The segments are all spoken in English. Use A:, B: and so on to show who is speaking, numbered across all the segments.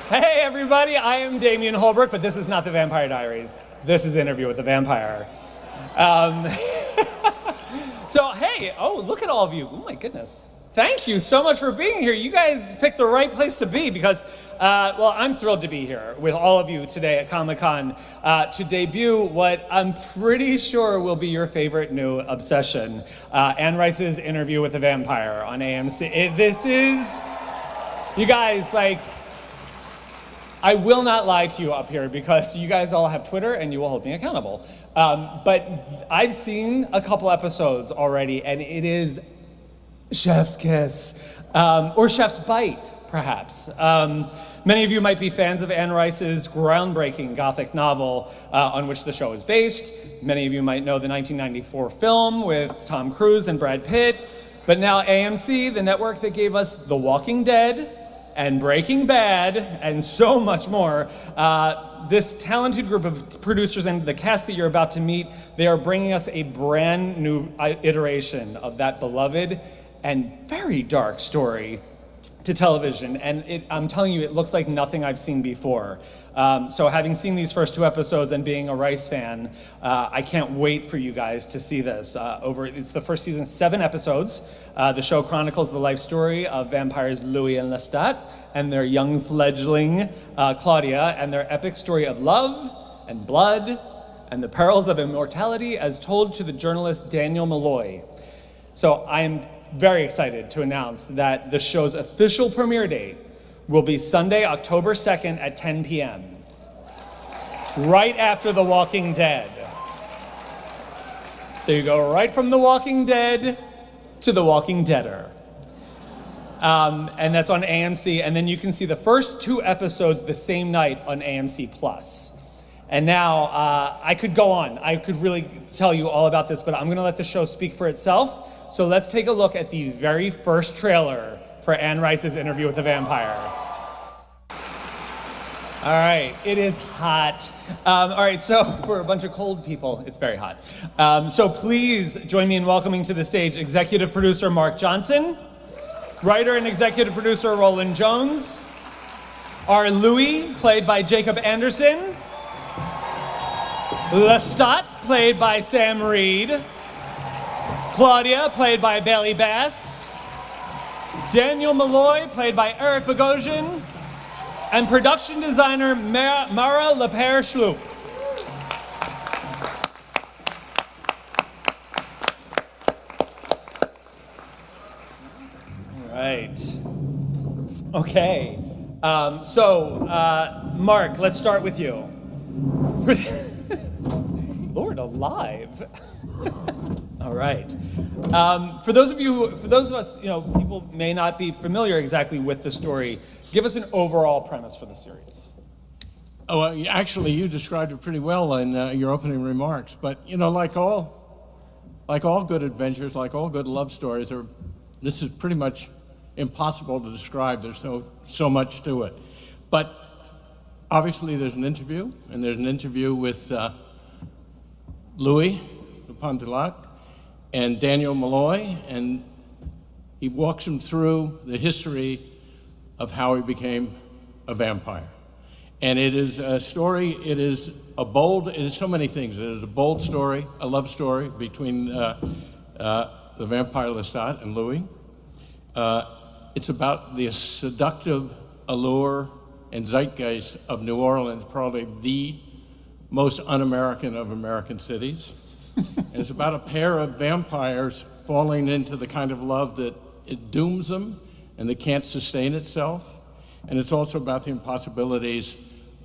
A: Hey everybody, I am Damian Holbrook, but this is not the Vampire Diaries. This is Interview with the Vampire. So hey, oh, look at all of you. Oh my goodness. Thank you so much for being here. You guys picked the right place to be because, well, I'm thrilled to be here with all of you today at Comic-Con to debut what I'm pretty sure will be your favorite new obsession, Anne Rice's Interview with the Vampire on AMC. This is, you guys, like, I will not lie to you up here because you guys all have Twitter and you will hold me accountable. But I've seen a couple episodes already and it is chef's kiss, or chef's bite, perhaps. Many of you might be fans of Anne Rice's groundbreaking Gothic novel on which the show is based. Many of you might know the 1994 film with Tom Cruise and Brad Pitt. But now AMC, the network that gave us The Walking Dead and Breaking Bad and so much more, this talented group of producers and the cast that you're about to meet, they are bringing us a brand new iteration of that beloved and very dark story to television. And I'm telling you, it looks like nothing I've seen before. So having seen these first two episodes and being a Rice fan, I can't wait for you guys to see this. It's the first season, 7 episodes. The show chronicles the life story of vampires Louis and Lestat and their young fledgling Claudia, and their epic story of love and blood and the perils of immortality as told to the journalist Daniel Malloy. So I'm very excited to announce that the show's official premiere date will be Sunday, October 2nd at 10 p.m. right after The Walking Dead. So you go right from The Walking Dead to The Walking Deader. And that's on AMC, and then you can see the first 2 episodes the same night on AMC Plus. And now, I could go on. I could really tell you all about this, but I'm gonna let the show speak for itself. So let's take a look at the very first trailer for Anne Rice's Interview with the Vampire. All right, it is hot. All right, so for a bunch of cold people, it's very hot. So please join me in welcoming to the stage executive producer Mark Johnson, writer and executive producer Roland Jones, our Louis, played by Jacob Anderson, Lestat, played by Sam Reed, Claudia, played by Bailey Bass, Daniel Malloy, played by Eric Bogosian, and production designer Mara Lepere-Schlup. All right. Okay. Mark, let's start with you. Lord alive. All right. For those of us, people may not be familiar exactly with the story. Give us an overall premise for the series.
B: Oh, well, actually, you described it pretty well in your opening remarks. But like all good adventures, like all good love stories, this is pretty much impossible to describe. There's so much to it. But obviously, there's an interview, and there's an interview with Louis Pontilac and Daniel Malloy, and he walks him through the history of how he became a vampire. And it is a story, it is so many things. It is a bold story, a love story between the vampire Lestat and Louis. It's about the seductive allure and zeitgeist of New Orleans, probably the most un-American of American cities. And it's about a pair of vampires falling into the kind of love that it dooms them and that can't sustain itself. And it's also about the impossibilities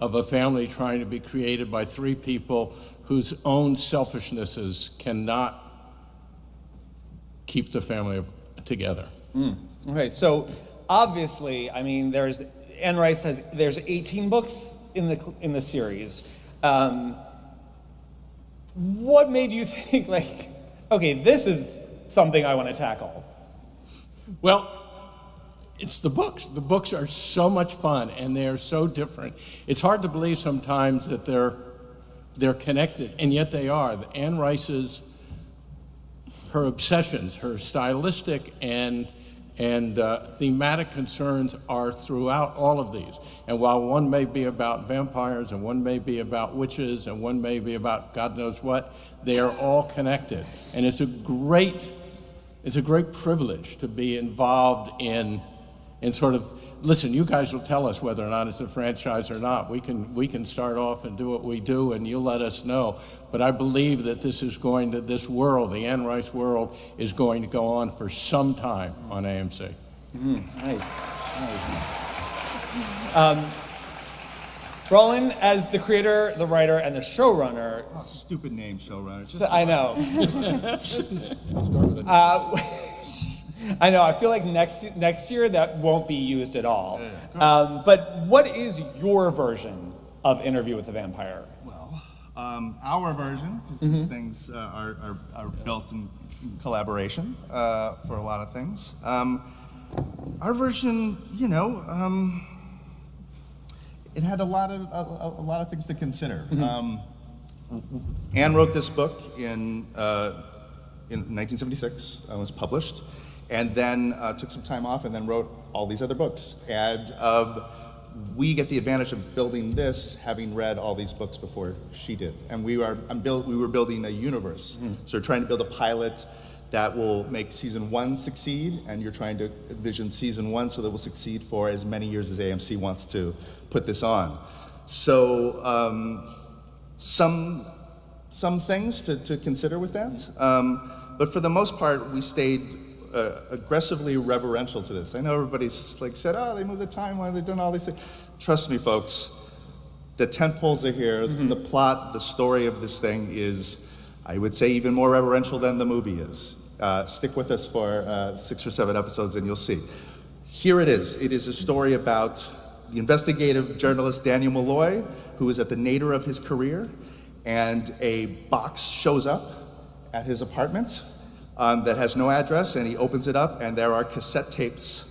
B: of a family trying to be created by 3 people whose own selfishnesses cannot keep the family together.
A: Okay, so obviously, I mean, there's 18 books in the series. What made you think, okay, this is something I want to tackle?
B: Well, it's the books. The books are so much fun, and they are so different. It's hard to believe sometimes that they're connected, and yet they are. Anne Rice's, her obsessions, her stylistic and And thematic concerns are throughout all of these. And while one may be about vampires, and one may be about witches, and one may be about God knows what, they are all connected. And it's a great privilege to be involved in sort of, listen, you guys will tell us whether or not it's a franchise or not. We can start off and do what we do, and you'll let us know. But I believe that this world, the Anne Rice world, is going to go on for some time on AMC.
A: Nice. Roland, as the creator, the writer, and the showrunner.
C: Oh, stupid name, showrunner.
A: I know. I know. I feel like next year that won't be used at all. But what is your version of Interview with the Vampire?
C: Well, our version, because these things are built in collaboration for a lot of things. Our version, it had a lot of things to consider. Anne wrote this book in 1976. It was published. And then took some time off and then wrote all these other books. And we get the advantage of building this, having read all these books before she did. And we were building a universe. So we're trying to build a pilot that will make season 1 succeed, and you're trying to envision season 1 so that it will succeed for as many years as AMC wants to put this on. So some things to consider with that. But for the most part, we stayed aggressively reverential to this. I know everybody's said, oh, they moved the timeline, they've done all these things. Trust me, folks, the tentpoles are here. The plot, the story of this thing is, I would say, even more reverential than the movie is. Stick with us for 6 or 7 episodes and you'll see. Here it is. It is a story about the investigative journalist Daniel Malloy, who is at the nadir of his career, and a box shows up at his apartment that has no address, and he opens it up, and there are cassette tapes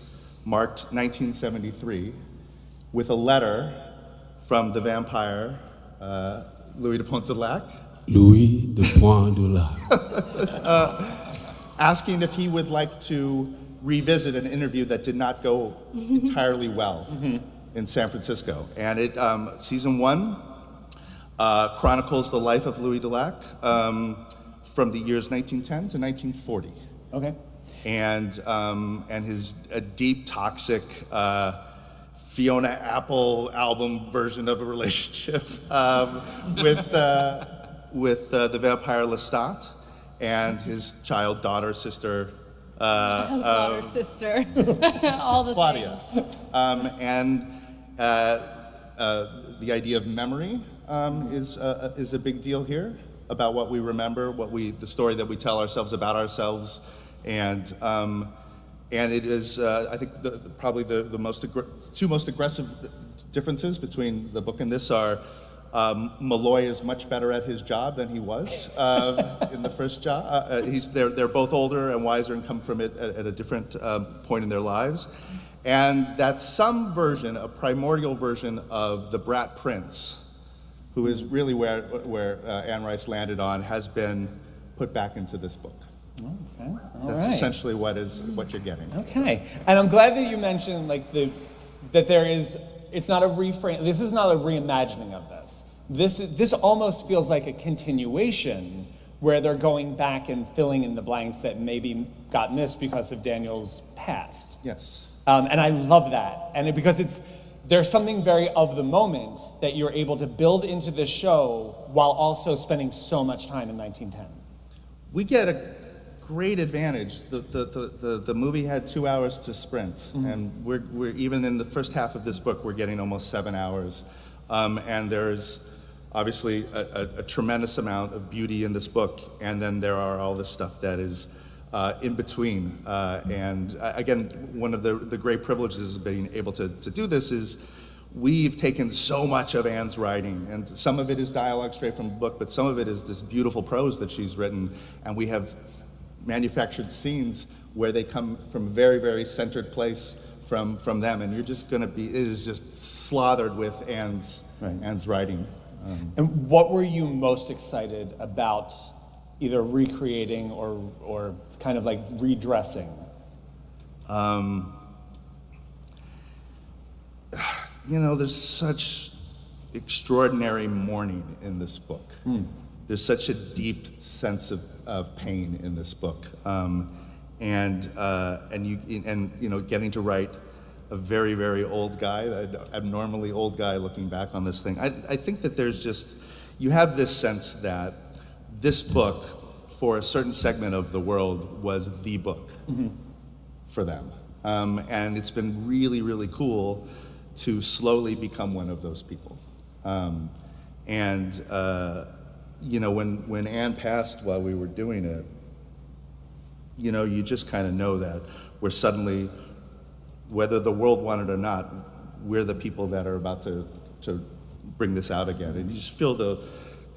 C: marked 1973 with a letter from the vampire Louis de Pontelac.
D: Louis de Pontelac.
C: Asking if he would like to revisit an interview that did not go entirely well in San Francisco. And it season 1 chronicles the life of Louis de Lac. From the years 1910 to 1940.
A: Okay.
C: And his deep, toxic Fiona Apple album version of a relationship with the vampire Lestat and his daughter, sister.
E: Sister. All the
C: Claudia.
E: things.
C: And the idea of memory is a big deal here, about what we remember, the story that we tell ourselves about ourselves, and it is I think probably the two most aggressive differences between the book and this are Malloy is much better at his job than he was in the first job. They're both older and wiser and come from it at a different point in their lives, and that some version, a primordial version of the Brat Prince, who is really where Anne Rice landed on, has been put back into this book.
A: Okay,
C: That's essentially what you're getting.
A: Okay, and I'm glad that you mentioned that there is. It's not a reframe. This is not a reimagining of this. This almost feels like a continuation where they're going back and filling in the blanks that maybe got missed because of Daniel's past.
C: Yes.
A: And I love that, because there's something very of the moment that you're able to build into this show while also spending so much time in 1910.
C: We get a great advantage. The movie had 2 hours to sprint, and we're even in the first half of this book, we're getting almost 7 hours. And there's obviously a tremendous amount of beauty in this book, and then there are all this stuff that is in between. And again, one of the great privileges of being able to do this is we've taken so much of Anne's writing, and some of it is dialogue straight from the book, but some of it is this beautiful prose that she's written, and we have manufactured scenes where they come from a very, very centered place from them, and you're just going to be, it is just slathered with Anne's writing.
A: And what were you most excited about either recreating or kind of like redressing?
C: You know, there's such extraordinary mourning in this book. There's such a deep sense of pain in this book, and you know, getting to write a very, very old guy, an abnormally old guy looking back on this thing. I think that there's just, you have this sense that this book, for a certain segment of the world, was the book for them. And it's been really, really cool to slowly become one of those people. You know, when Anne passed while we were doing it, you know, you just kind of know that we're suddenly, whether the world wanted it or not, we're the people that are about to bring this out again. And you just feel the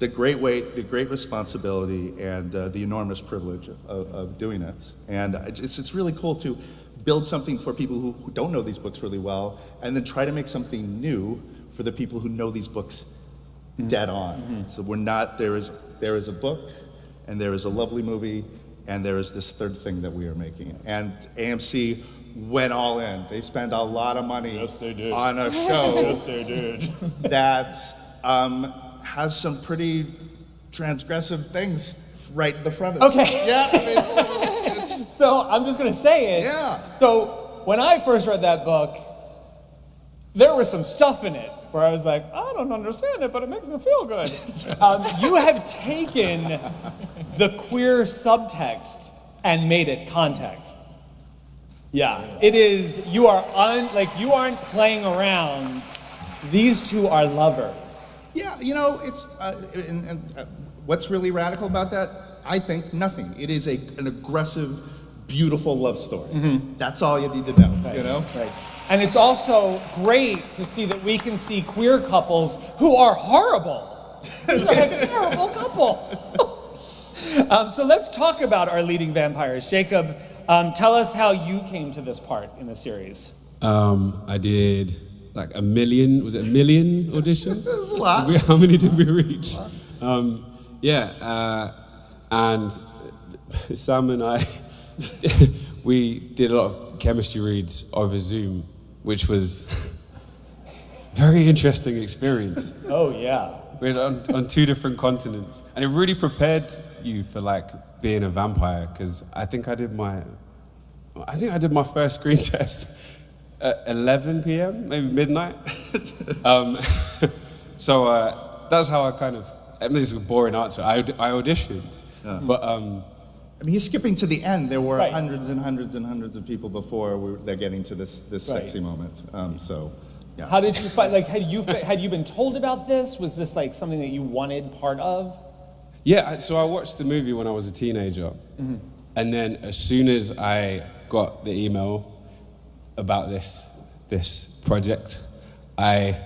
C: great weight, the great responsibility, and the enormous privilege of doing it. And it's really cool to build something for people who don't know these books really well, and then try to make something new for the people who know these books dead on. So we're not, there is a book, and there is a lovely movie, and there is this third thing that we are making. And AMC went all in. They spent a lot of money on a show that has some pretty transgressive things right in the front of it.
A: Okay.
C: Yeah, I mean, it's
A: So I'm just gonna say it.
C: Yeah.
A: So when I first read that book, there was some stuff in it where I was like, I don't understand it, but it makes me feel good. You have taken the queer subtext and made it context. Yeah, it is, you aren't playing around. These two are lovers.
C: Yeah, you know, it's what's really radical about that? I think nothing. It is an aggressive, beautiful love story. That's all you need to know. You know,
A: Right. And it's also great to see that we can see queer couples who are horrible. They're a terrible couple. So let's talk about our leading vampires. Jacob, tell us how you came to this part in the series.
D: I did like a million auditions?
C: That's a lot.
D: How many did we reach? And Sam and I, we did a lot of chemistry reads over Zoom, which was a very interesting experience.
A: Oh, yeah.
D: We're on two different continents. And it really prepared you for like being a vampire, because I think I did my first screen test at 11 p.m., maybe midnight. So that's how I I mean, this is a boring answer. I auditioned, but
C: I mean, he's skipping to the end. There were
A: Right.
C: hundreds and hundreds and hundreds of people before they're getting to this sexy moment. So, yeah.
A: How did you find, like, had you been told about this? Was this like something that you wanted part of?
D: yeah. So I watched the movie when I was a teenager, and then as soon as I got the email about this project, I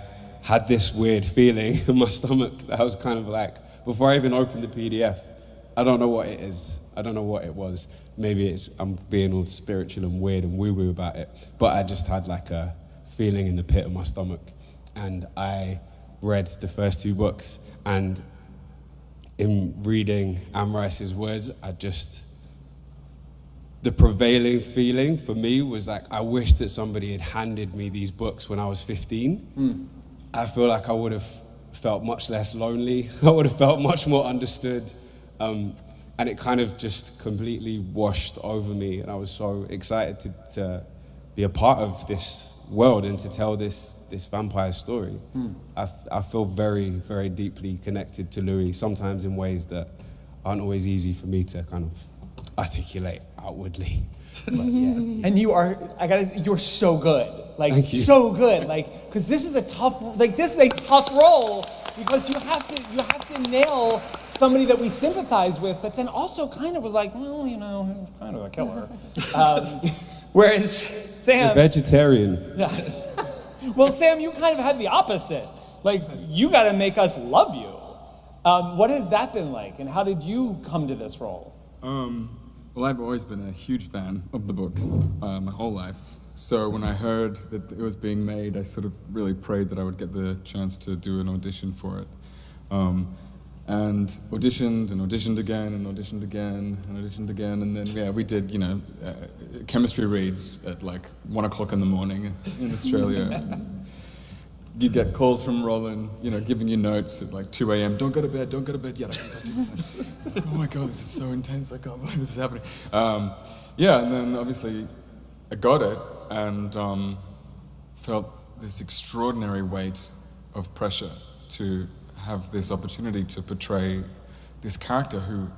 D: had this weird feeling in my stomach that I was kind of like, before I even opened the PDF, I don't know what it is. I don't know what it was. Maybe I'm being all spiritual and weird and woo-woo about it. But I just had like a feeling in the pit of my stomach. And I read the first two books. And in reading Anne Rice's words, the prevailing feeling for me was like, I wish that somebody had handed me these books when I was 15. I feel like I would have felt much less lonely. I would have felt much more understood. And it kind of just completely washed over me. And I was so excited to be a part of this world and to tell this vampire story. I feel very, very deeply connected to Louis, sometimes in ways that aren't always easy for me to kind of articulate outwardly. But yeah.
A: And you're so good. Like,
D: Thank you.
A: so good. Like, because this is a tough role, because you have to nail somebody that we sympathize with, but then also kind of was like, well, you know, he's kind of a killer. Whereas Sam,
D: A vegetarian.
A: yeah. Well, Sam, you kind of had the opposite. Like, you got to make us love you. What has that been like, and how did you come to this role?
E: Well, I've always been a huge fan of the books my whole life. So when I heard that it was being made, I sort of really prayed that I would get the chance to do an audition for it. and auditioned again, and auditioned again, and auditioned again, and then yeah, we did chemistry reads at like 1 o'clock in the morning in Australia. You'd get calls from Roland, giving you notes at like 2 a.m. Don't go to bed. Yeah, like, oh my God, this is so intense. I can't believe this is happening. Yeah, and then obviously I got it and felt this extraordinary weight of pressure to have this opportunity to portray this character who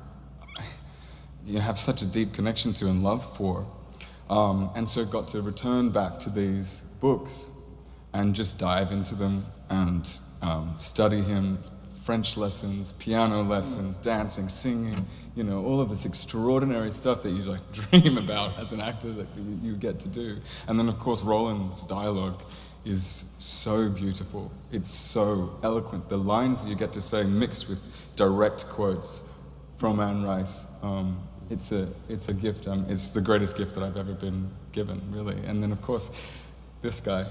E: you have such a deep connection to and love for. And so got to return back to these books and just dive into them and study him, French lessons, piano lessons, dancing, singing, all of this extraordinary stuff that you like dream about as an actor that you get to do. And then of course Roland's dialogue is so beautiful. It's so eloquent. The lines that you get to say mixed with direct quotes from Anne Rice. It's a gift. It's the greatest gift that I've ever been given, really. And then of course, this guy.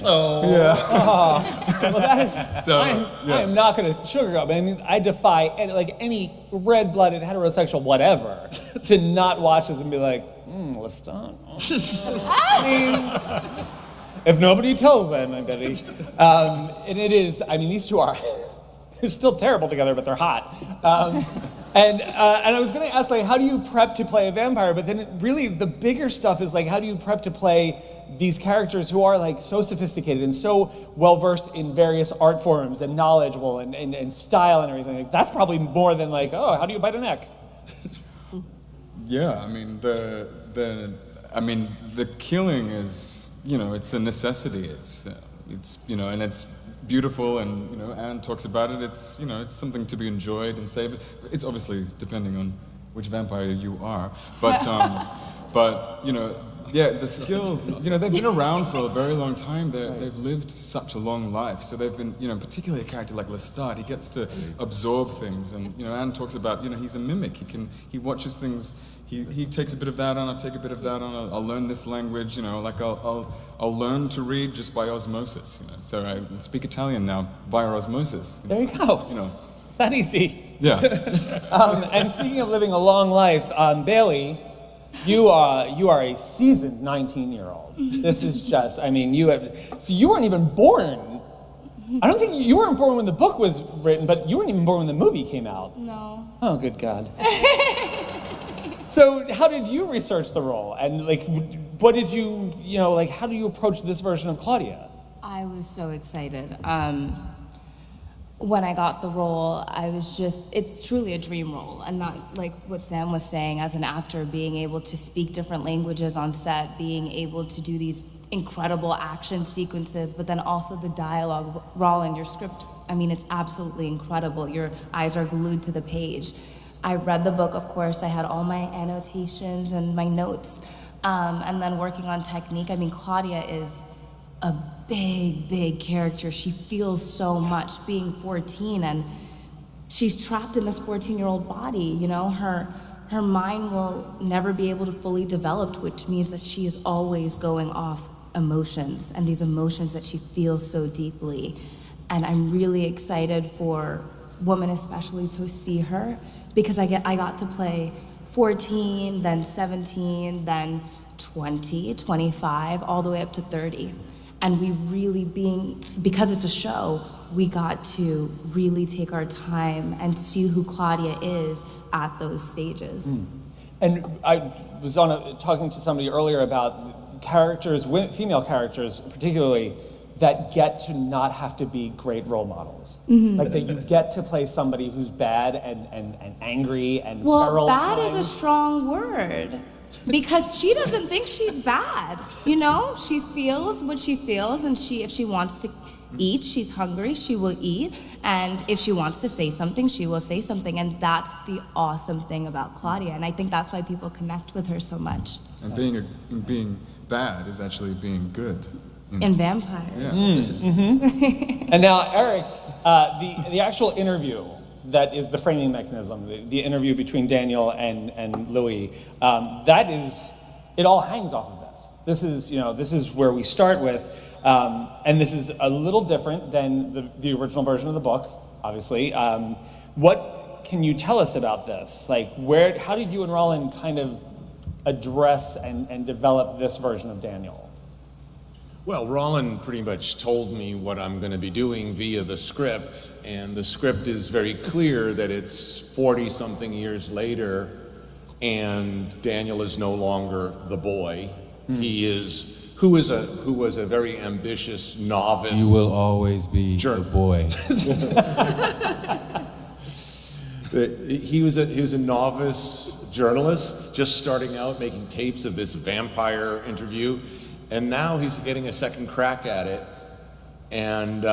A: Oh.
E: Yeah.
A: Oh. Well, that is.
E: So,
A: I am not going to sugarcoat. I mean, I defy any red-blooded heterosexual whatever to not watch this and be like, Lestan. I mean, if nobody tells them, I bet he. And it is. I mean, these two are. They're still terrible together, but they're hot. And I was going to ask, like, how do you prep to play a vampire? But then really the bigger stuff is like, how do you prep to play these characters who are like so sophisticated and so well-versed in various art forms and knowledgeable and style and everything? Like, that's probably more than like, oh, how do you bite a neck?
E: Yeah, I mean, the killing is, it's a necessity. It's and it's beautiful, and Anne talks about it. It's it's something to be enjoyed and savored. It's obviously depending on which vampire you are, but yeah, the skills. They've been around for a very long time. They've lived such a long life, so they've been particularly a character like Lestat. He gets to absorb things, and Anne talks about he's a mimic. He watches things. He takes a bit of that on. I'll take a bit of that on. I'll learn this language. Like I'll learn to read just by osmosis. So I speak Italian now via osmosis.
A: There you go. It's that easy.
E: Yeah.
A: And speaking of living a long life, Bailey, you are a seasoned 19-year-old. This is just. I mean, so you weren't even born. I don't think you weren't born when the book was written, but you weren't even born when the movie came out.
F: No.
A: Oh, good God. So how did you research the role? And like, what did you, how do you approach this version of Claudia?
F: I was so excited. When I got the role, it's truly a dream role. And not like what Sam was saying, as an actor, being able to speak different languages on set, being able to do these incredible action sequences, but then also the dialogue. Roland, your script, it's absolutely incredible. Your eyes are glued to the page. I read the book, of course. I had all my annotations and my notes. And then working on technique. Claudia is a big character. She feels so much being 14, and she's trapped in this 14-year-old body. Her mind will never be able to fully develop, which means that she is always going off emotions, and these emotions that she feels so deeply. And I'm really excited for women especially to see her, because I got to play 14, then 17, then 20, 25, all the way up to 30. And we really because it's a show, we got to really take our time and see who Claudia is at those stages.
A: And I was talking to somebody earlier about characters, female characters particularly, that get to not have to be great role models. Like that you get to play somebody who's bad and angry and feral.
F: Well, bad is a strong word, because she doesn't think she's bad. She feels what she feels, and if she wants to eat, she's hungry, she will eat, and if she wants to say something, she will say something, and that's the awesome thing about Claudia, and I think that's why people connect with her so much.
E: And being bad is actually being good.
F: And vampires.
E: Yeah.
A: And now, Eric, the actual interview that is the framing mechanism, the interview between Daniel and Louis, it all hangs off of this. This is where we start with, and this is a little different than the original version of the book. obviously. What can you tell us about this? Like, how did you and Roland kind of address and develop this version of Daniel?
G: Well, Roland pretty much told me what I'm going to be doing via the script, and the script is very clear that it's 40-something years later, and Daniel is no longer the boy. He is who was a very ambitious novice.
D: You will always be the boy.
G: He was a novice journalist, just starting out making tapes of this vampire interview. And now he's getting a second crack at it, and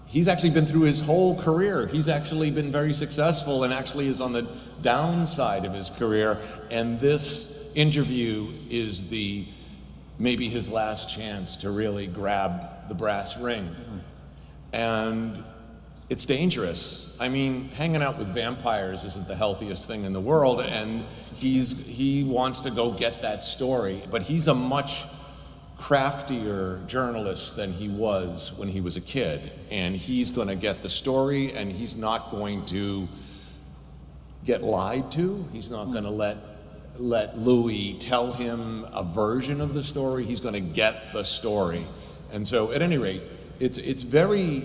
G: he's actually been through his whole career. He's actually been very successful and actually is on the downside of his career, and this interview is maybe his last chance to really grab the brass ring. And it's dangerous. I mean, hanging out with vampires isn't the healthiest thing in the world, and he wants to go get that story, but he's a much craftier journalist than he was when he was a kid, and he's going to get the story, and he's not going to get lied to. He's not going to let Louis tell him a version of the story. He's going to get the story. And so, at any rate, it's very.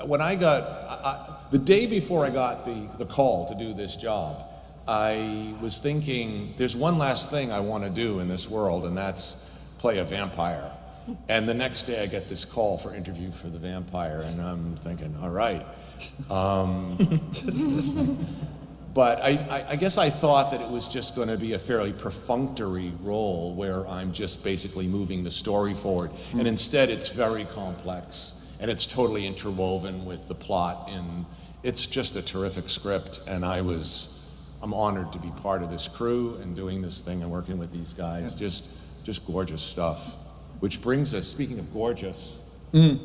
G: When I got the day before I got the call to do this job, I was thinking, there's one last thing I want to do in this world, and that's play a vampire. And the next day I get this call for interview for the vampire, and I'm thinking, all right. But I guess I thought that it was just going to be a fairly perfunctory role where I'm just basically moving the story forward. And instead it's very complex, and it's totally interwoven with the plot, and it's just a terrific script, and I'm honored to be part of this crew and doing this thing and working with these guys. Yeah. Just gorgeous stuff. Which brings us, speaking of gorgeous.
C: Before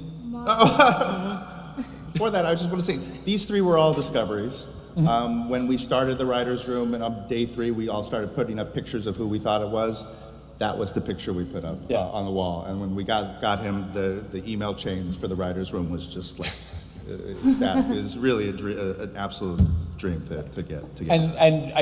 C: that, I just want to say, these three were all discoveries. When we started the writer's room, and on day 3, we all started putting up pictures of who we thought it was. That was the picture we put up on the wall. And when we got him, the email chains for the writer's room was just like, it was really an absolute dream to get.
A: And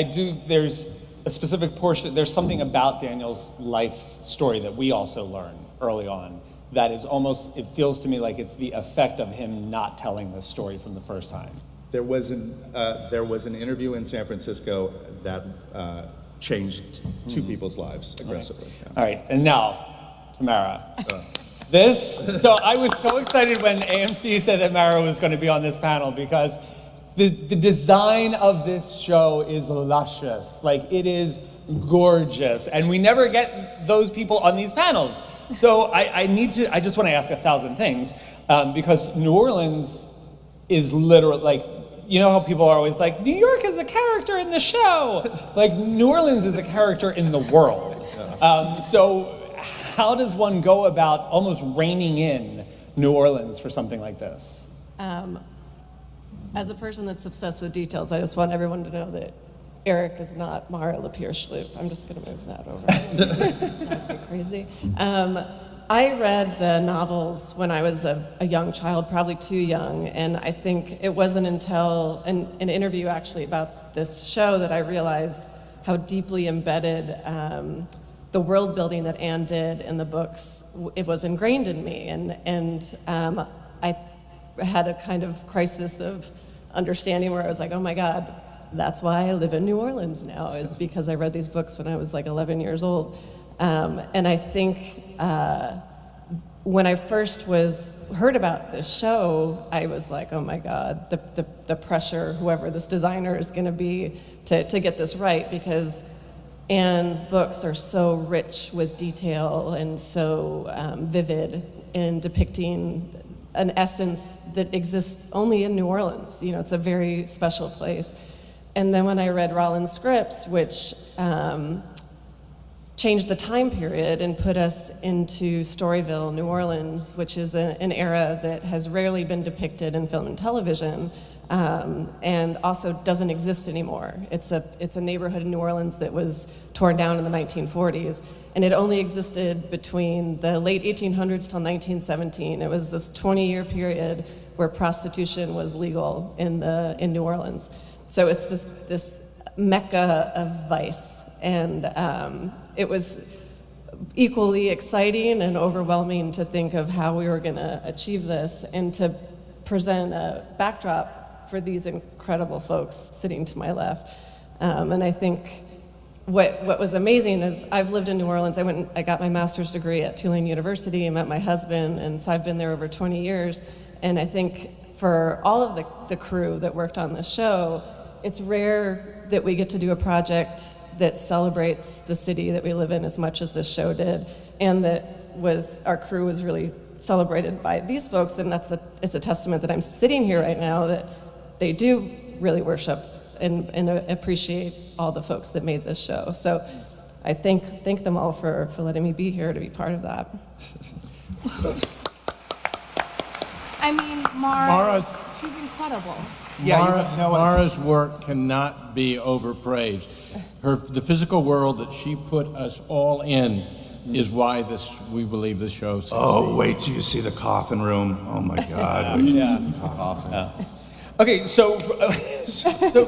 A: there's a specific portion, there's something about Daniel's life story that we also learn early on that is almost, it feels to me like it's the effect of him not telling this story from the first time.
C: There was an interview in San Francisco that changed two people's lives aggressively.
A: All right, and now, Tamara. So I was so excited when AMC said that Mara was going to be on this panel because the design of this show is luscious. Like, it is gorgeous, and we never get those people on these panels. So I just want to ask 1,000 things because New Orleans is literally, like, you know how people are always like, New York is a character in the show. Like, New Orleans is a character in the world. So how does one go about almost reining in New Orleans for something like this?
H: As a person that's obsessed with details, I just want everyone to know that Eric is not Mara Lapierre-Schloop. I'm just going to move that over. That must be crazy. I read the novels when I was a young child, probably too young, and I think it wasn't until an interview actually about this show that I realized how deeply embedded the world building that Anne did in the books, it was ingrained in me, and I had a kind of crisis of understanding where I was like, oh my God, that's why I live in New Orleans now, is because I read these books when I was like 11 years old. And I think when I first heard about this show, I was like, oh my God, the pressure, whoever this designer is gonna be to get this right, because Anne's books are so rich with detail and so vivid in depicting an essence that exists only in New Orleans. You know, it's a very special place. And then when I read Rollins' scripts, which changed the time period and put us into Storyville, New Orleans, which is an era that has rarely been depicted in film and television, and also doesn't exist anymore. It's a neighborhood in New Orleans that was torn down in the 1940s, and it only existed between the late 1800s till 1917. It was this 20-year period where prostitution was legal in New Orleans. So it's this mecca of vice, and it was equally exciting and overwhelming to think of how we were going to achieve this and to present a backdrop for these incredible folks sitting to my left. And I think what was amazing is I've lived in New Orleans. I got my master's degree at Tulane University. I met my husband, and so I've been there over 20 years. And I think for all of the crew that worked on this show, it's rare that we get to do a project that celebrates the city that we live in as much as this show did, and our crew was really celebrated by these folks, and it's a testament that I'm sitting here right now that they do really worship and appreciate all the folks that made this show. So I thank them all for letting me be here to be part of that.
F: I mean,
B: Mara's-
F: she's incredible.
B: Mara's work cannot be overpraised. The physical world that she put us all in is why we believe this show succeeds.
C: Oh, wait till you see the coffin room. Oh my God. Wait till you see the coffin.
A: Yeah. Okay, so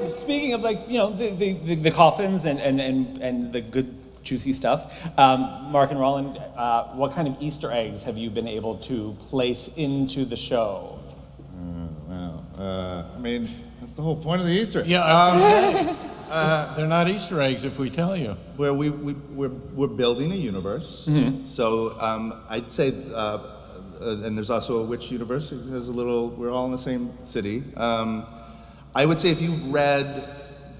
A: speaking of the coffins and the good juicy stuff, Mark and Roland, what kind of Easter eggs have you been able to place into the show?
C: I mean, that's the whole point of the Easter.
B: Yeah, they're not Easter eggs if we tell you.
C: Where we're building a universe.
A: Mm-hmm.
C: So I'd say, and there's also a witch universe. It has we're all in the same city. I would say if you've read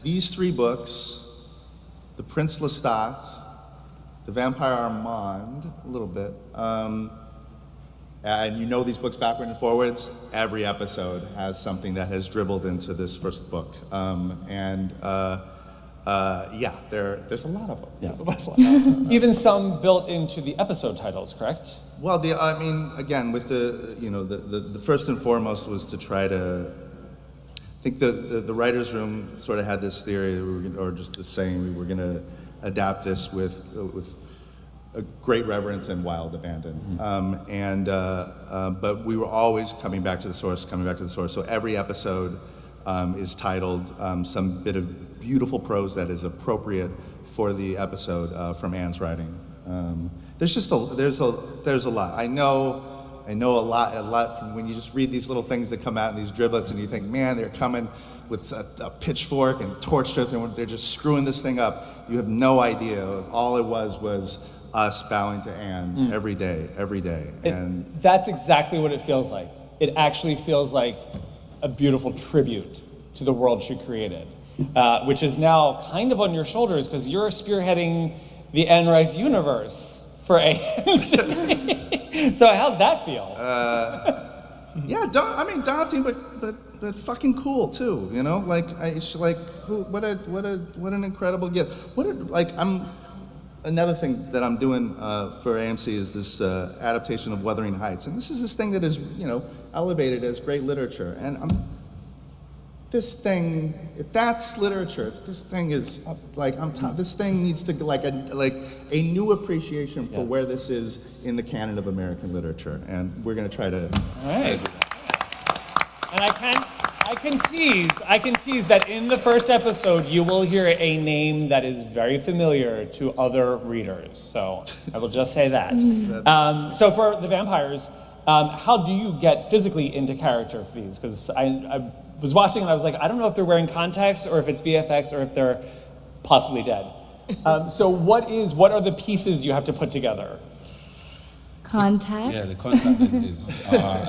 C: these 3 books, The Prince Lestat, The Vampire Armand, a little bit, and you know these books backward and forwards, every episode has something that has dribbled into this first book. There's a lot of them.
A: Yeah.
C: There's a lot of them.
A: Even some built into the episode titles, correct?
C: Well, again, with the first and foremost was to try to, I think the writer's room sort of had this theory, or just the saying, we were going to adapt this with a great reverence and wild abandon. But we were always coming back to the source. So every episode is titled some bit of beautiful prose that is appropriate for the episode from Anne's writing. There's a lot. I know a lot from when you just read these little things that come out in these driblets, and you think, man, they're coming with a pitchfork and torch and they're just screwing this thing up. You have no idea. All it was us bowing to Anne every day. And
A: that's exactly what it feels like. It actually feels like a beautiful tribute to the world she created, which is now kind of on your shoulders because you're spearheading the Anne Rice universe for AMC. So how's that feel? Daunting, but fucking cool too. You know, what an incredible gift. Another thing that I'm doing for AMC is this adaptation of Wuthering Heights, and this is this thing that is, elevated as great literature. And this thing, if that's literature, this thing is this thing needs to a new appreciation for where this is in the canon of American literature, and we're going to try to. All right. And I can tease that in the first episode you will hear a name that is very familiar to other readers. So I will just say that. So for the vampires, how do you get physically into character for these? Because I was watching and I was like, I don't know if they're wearing contacts or if it's VFX or if they're possibly dead. So what are the pieces you have to put together?
F: Contacts?
D: Yeah, the contact lenses are...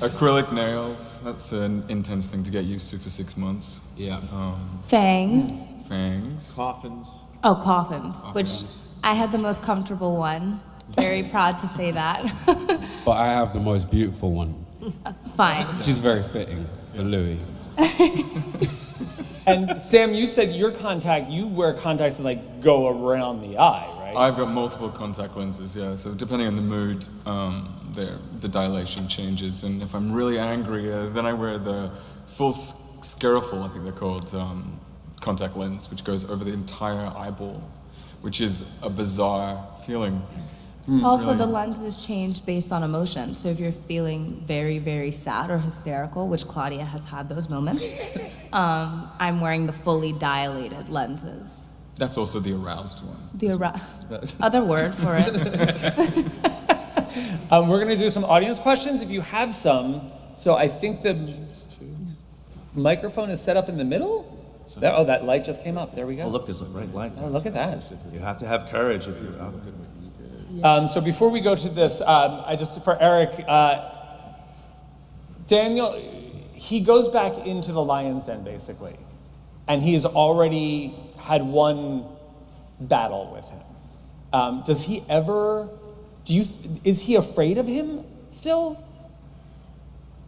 E: Acrylic nails, that's an intense thing to get used to for 6 months.
D: Yeah.
F: Fangs.
E: Fangs.
G: Coffins.
F: Oh, coffins, which I had the most comfortable one. Very proud to say that.
D: But I have the most beautiful one.
F: Fine.
D: Which is very fitting for Louis.
A: And Sam, you said you wear contacts that go around the eye, right?
E: I've got multiple contact lenses, yeah. So depending on the mood, the dilation changes. And if I'm really angry, then I wear the full scariful, I think they're called, contact lens, which goes over the entire eyeball, which is a bizarre feeling.
F: Also,
E: Really.
F: the lenses change based on emotion. So if you're feeling very, very sad or hysterical, which Claudia has had those moments, I'm wearing the fully dilated lenses.
E: That's also the aroused one.
F: The other word for it.
A: We're going to do some audience questions if you have some. So I think the microphone is set up in the middle. There, oh, that light just came up. There we go.
C: Oh, look, there's a bright light.
A: Oh, look at that.
C: You have to have courage if you're out.
A: So before we go to this, I just, for Eric, Daniel, he goes back into the lion's den basically, and he has already had one battle with him. Does he ever, is he afraid of him still?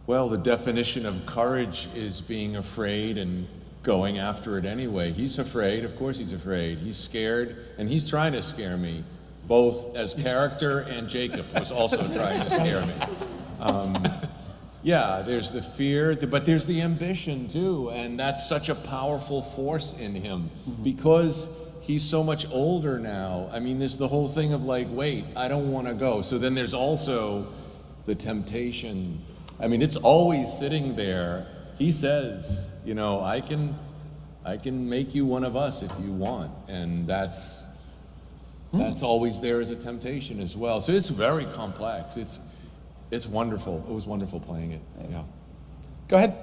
G: Well, the definition of courage is being afraid and going after it anyway. He's afraid, of course he's afraid. He's scared, and he's trying to scare me, both as character and Jacob was also trying to scare me. Yeah, there's the fear, but there's the ambition too, and that's such a powerful force in him because he's so much older now. I mean, there's the whole thing of like, wait, I don't want to go. So then there's also the temptation. I mean, it's always sitting there. He says, you know, I can make you one of us if you want, and that's always there as a temptation as well. So it's very complex. It's wonderful. It was wonderful playing it. Yeah.
A: Go ahead.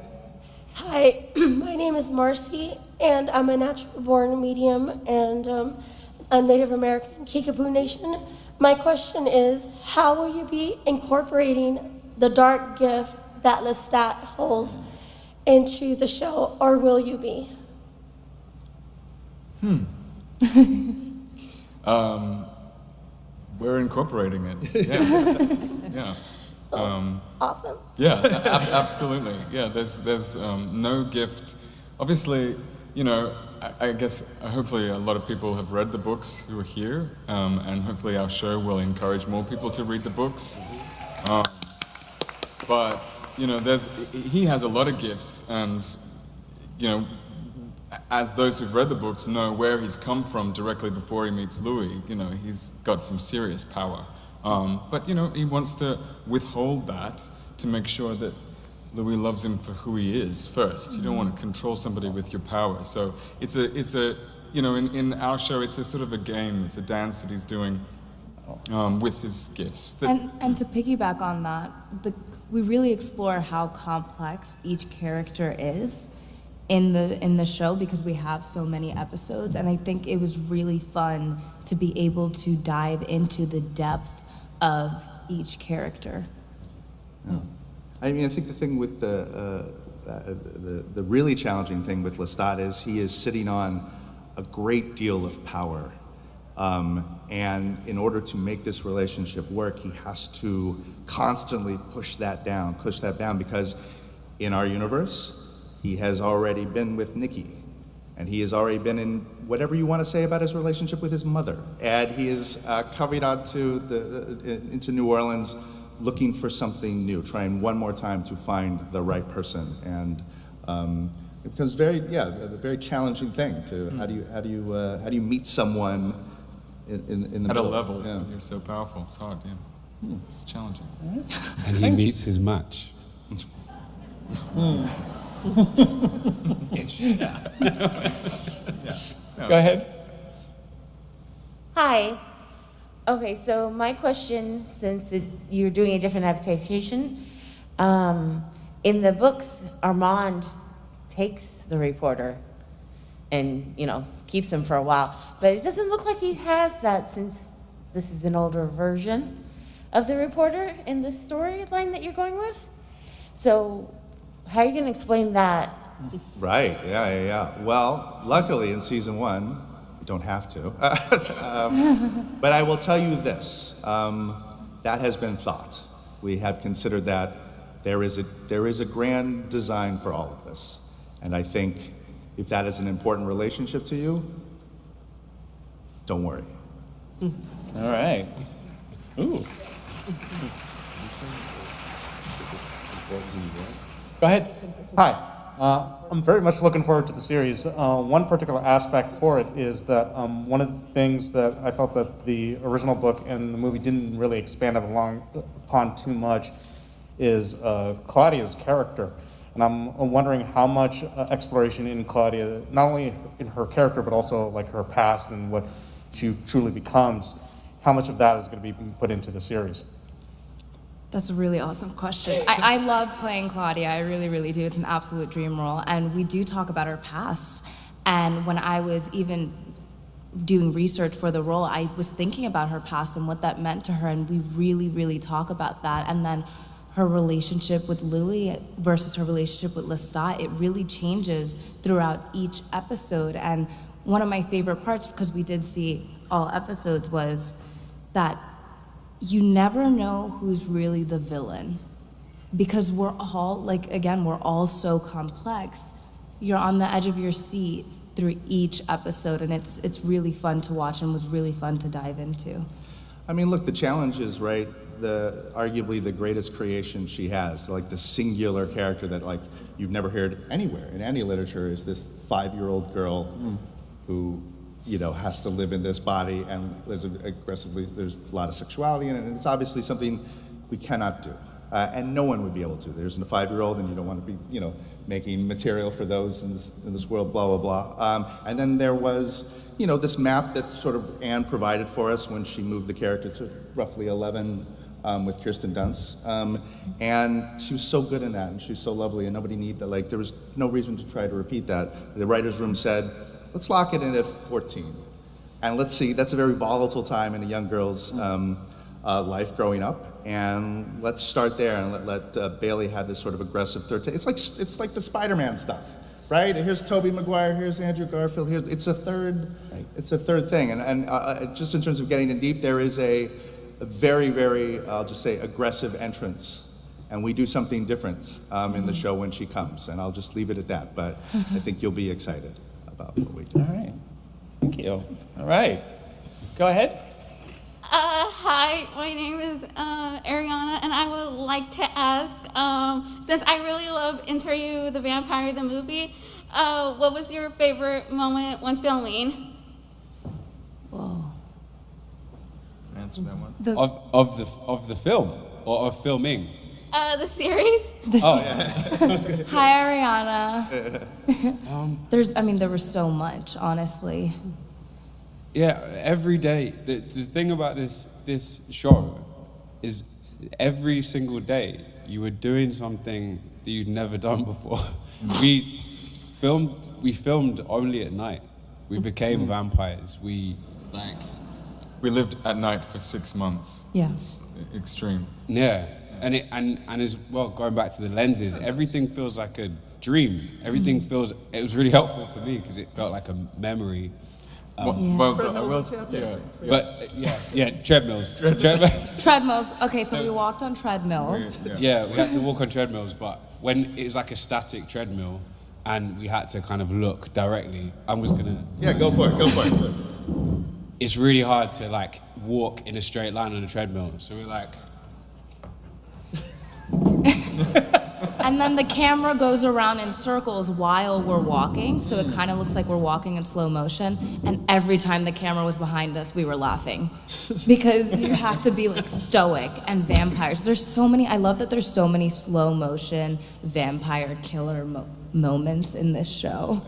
I: Hi, my name is Marcy, and I'm a natural born medium and a Native American Kickapoo Nation. My question is, how will you be incorporating the dark gift that Lestat holds into the show, or will you be?
E: We're incorporating it. Yeah. Yeah.
I: Awesome.
E: Yeah, absolutely. Yeah, there's no gift. Obviously, you know, I guess hopefully a lot of people have read the books who are here, and hopefully our show will encourage more people to read the books. But you know, he has a lot of gifts, and you know, as those who've read the books know where he's come from directly before he meets Louis, you know, he's got some serious power. But you know, he wants to withhold that to make sure that Louis loves him for who he is first. You don't want to control somebody with your power. So it's a you know, in our show, it's a sort of a game. It's a dance that he's doing with his gifts.
F: And to piggyback on that, we really explore how complex each character is in the show because we have so many episodes, and I think it was really fun to be able to dive into the depth of each character.
C: Oh. I mean, I think the thing with the really challenging thing with Lestat is he is sitting on a great deal of power. And in order to make this relationship work, he has to constantly push that down because in our universe, he has already been with Nikki, and he has already been in whatever you want to say about his relationship with his mother. And he is coming on to into New Orleans looking for something new, trying one more time to find the right person. And it becomes a very challenging thing to how do you meet someone in the
E: at a
C: middle.
E: level.
C: Yeah.
E: You're so powerful. It's hard. Yeah. It's challenging.
D: And he meets his match.
A: Go ahead.
J: Hi. Okay, so my question, since you're doing a different adaptation, in the books, Armand takes the reporter and, you know, keeps him for a while. But it doesn't look like he has that since this is an older version of the reporter in the storyline that you're going with. So how are you going to explain that?
C: Right, yeah. Well, luckily in season 1, you don't have to. But I will tell you this, that has been thought. We have considered that there is a grand design for all of this. And I think if that is an important relationship to you, don't worry.
A: All right. Ooh. Go ahead.
K: Hi. I'm very much looking forward to the series. One particular aspect for it is that one of the things that I felt that the original book and the movie didn't really expand upon too much is Claudia's character. And I'm wondering how much exploration in Claudia, not only in her character, but also like her past and what she truly becomes, how much of that is going to be put into the series?
F: That's a really awesome question. I love playing Claudia. I really, really do. It's an absolute dream role. And we do talk about her past. And when I was even doing research for the role, I was thinking about her past and what that meant to her. And we really, really talk about that. And then her relationship with Louis versus her relationship with Lestat, it really changes throughout each episode. And one of my favorite parts, because we did see all episodes, was that you never know who's really the villain, because we're all, like, again, we're all so complex. You're on the edge of your seat through each episode, and it's really fun to watch and was really fun to dive into.
C: I mean, look, the challenge is, right, arguably the greatest creation she has, like the singular character that, like, you've never heard anywhere in any literature, is this 5-year-old girl who, you know, has to live in this body and lives aggressively. There's a lot of sexuality in it, and it's obviously something we cannot do. And no one would be able to. There's a 5-year-old, and you don't want to be, you know, making material for those in this world, blah, blah, blah. And then there was, you know, this map that sort of Anne provided for us when she moved the character to roughly 11 with Kirsten Dunst. And she was so good in that, and she was so lovely, and nobody needed that. Like, there was no reason to try to repeat that. The writer's room said, let's lock it in at 14. And let's see, that's a very volatile time in a young girl's life growing up. And let's start there and let Bailey have this sort of aggressive third take. It's like the Spider-Man stuff, right? Here's Tobey Maguire, here's Andrew Garfield, it's a third thing. And just in terms of getting in deep, there is a very, very, I'll just say, aggressive entrance. And we do something different in the show when she comes. And I'll just leave it at that, but I think you'll be excited about what we do.
A: All right. Thank you. All right. Go ahead.
L: Hi, my name is Ariana, and I would like to ask, since I really love Interview the Vampire, the movie, what was your favorite moment when filming?
F: Whoa.
E: Answer that one.
D: Of the film or of filming?
L: The series.
F: Hi, Ariana. There was so much, honestly.
D: Yeah, every day. The thing about this show is every single day you were doing something that you'd never done before. We filmed only at night. We became vampires. We
E: lived at night for 6 months.
F: Yes.
E: It's extreme.
D: Yeah. And as well, going back to the lenses, everything feels like a dream. Everything it was really helpful for me because it felt like a memory.
C: Treadmills.
D: Treadmills.
F: Treadmills. Okay, so we walked on treadmills.
D: Yeah, we had to walk on treadmills, but when it was like a static treadmill and we had to kind of look directly, I was gonna...
C: Yeah, go for it.
D: It's really hard to like walk in a straight line on a treadmill, so we're like...
F: And then the camera goes around in circles while we're walking, so it kind of looks like we're walking in slow motion. And every time the camera was behind us, we were laughing. Because you have to be like stoic and vampires. I love that there's so many slow motion vampire killer moments in this show.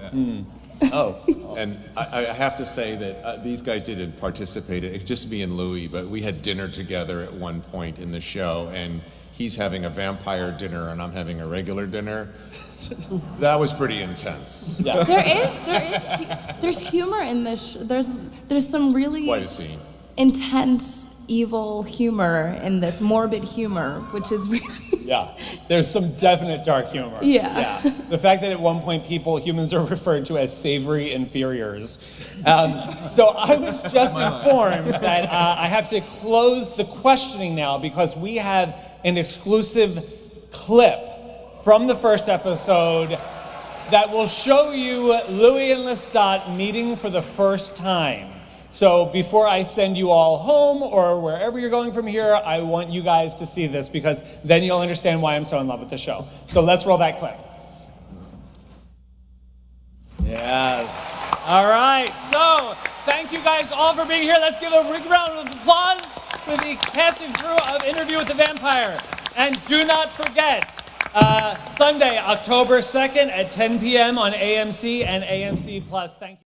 G: And I have to say that these guys didn't participate. It's just me and Louis, but we had dinner together at one point in the show, and he's having a vampire dinner and I'm having a regular dinner. That was pretty intense.
F: Yeah. There's humor in this. There's some really
G: quite a scene.
F: Intense, evil humor in this, morbid humor, which is really.
A: Yeah, there's some definite dark humor.
F: Yeah.
A: The fact that at one point humans are referred to as savory inferiors. So I was just informed that I have to close the questioning now because we have an exclusive clip from the first episode that will show you Louis and Lestat meeting for the first time. So before I send you all home or wherever you're going from here, I want you guys to see this because then you'll understand why I'm so in love with the show. So let's roll that clip. Yes. All right. So, thank you guys all for being here. Let's give a big round of applause for the cast and crew of Interview with the Vampire. And do not forget, Sunday, October 2nd at 10 p.m. on AMC and AMC+. Thank you.